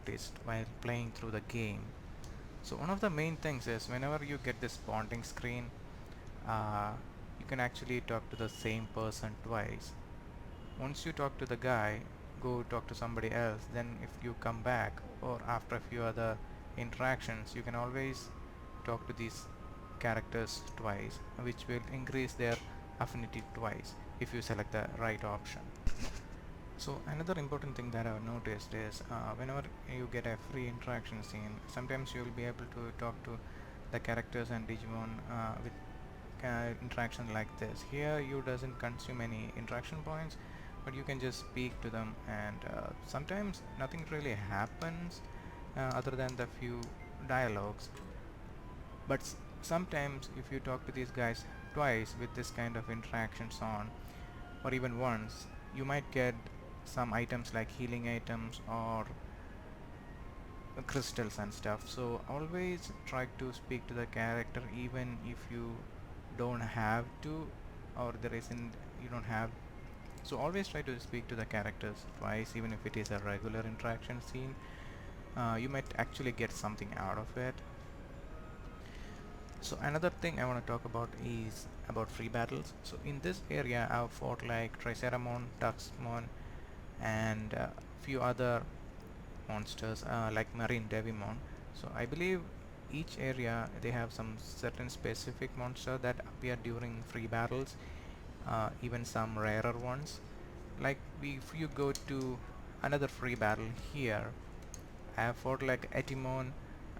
noticed while playing through the game. So one of the main things is whenever you get this bonding screen, uh, you can actually talk to the same person twice. Once you talk to the guy, go talk to somebody else, then if you come back or after a few other interactions, you can always talk to these characters twice, which will increase their affinity twice if you select the right option. So another important thing that I've noticed is whenever you get a free interaction scene, sometimes you'll be able to talk to the characters and Digimon with interaction like this. Here you doesn't consume any interaction points, but you can just speak to them, and sometimes nothing really happens other than the few dialogues. But sometimes if you talk to these guys twice with this kind of interactions on, or even once, you might get some items like healing items or crystals and stuff. So always try to speak to the character even if you don't have to, or there isn't, you don't have. So always try to speak to the characters twice, even if it is a regular interaction scene. You might actually get something out of it. So another thing I want to talk about is about free battles. So in this area I've fought like Triceramon, Tuxmon, and few other monsters like Marine Devimon. So I believe each area they have some certain specific monster that appear during free battles, even some rarer ones. Like if you go to another free battle here, I have fought like Etimon,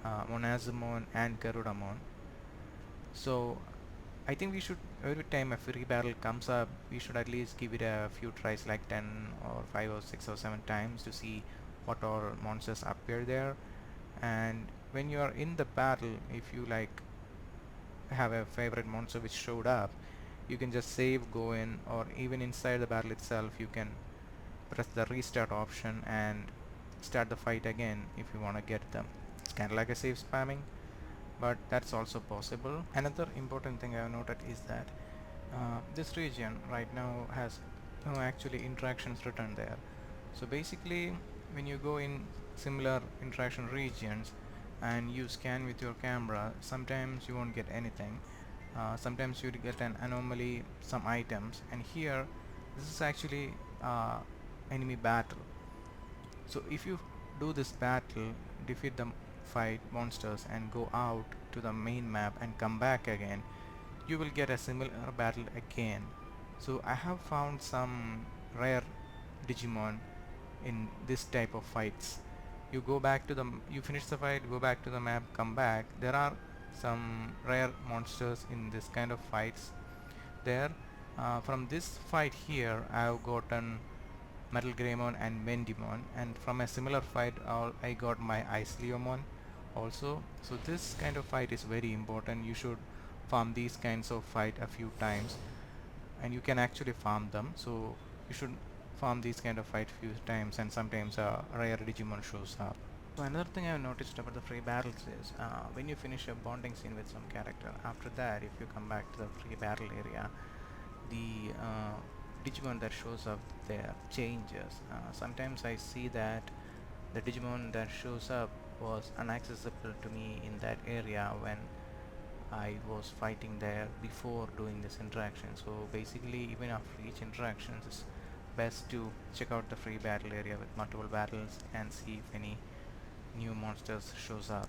Monazamon, and Garudamon. So I think we should, every time a free battle comes up, we should at least give it a few tries, like 10 or 5 or 6 or 7 times to see what all monsters appear there. And when you are in the battle, if you like have a favorite monster which showed up, you can just save, go in, or even inside the battle itself you can press the restart option and start the fight again if you want to get them. It's kind of like a save spamming, but that's also possible. Another important thing I have noted is that this region right now has no actually interactions written there. So basically when you go in similar interaction regions and you scan with your camera, sometimes you won't get anything. Sometimes you get an anomaly, some items, and here this is actually enemy battle. So if you do this battle, defeat the fight monsters and go out to the main map and come back again, you will get a similar battle again. So I have found some rare Digimon in this type of fights. You go back to the you finish the fight, go back to the map, come back. There are some rare monsters in this kind of fights there. From this fight here I have gotten Metal Greymon and Mendimon, and from a similar fight I got my Ice Leomon also. So this kind of fight is very important. You should farm these kinds of fight a few times, and you can actually farm them. So you should farm these kind of fight few times, and sometimes a rare Digimon shows up. So another thing I've noticed about the free battles is when you finish a bonding scene with some character, after that if you come back to the free battle area, the Digimon that shows up there changes. Sometimes I see that the Digimon that shows up was inaccessible to me in that area when I was fighting there before doing this interaction. So basically even after each interaction it's best to check out the free battle area with multiple battles and see if any new monsters shows up.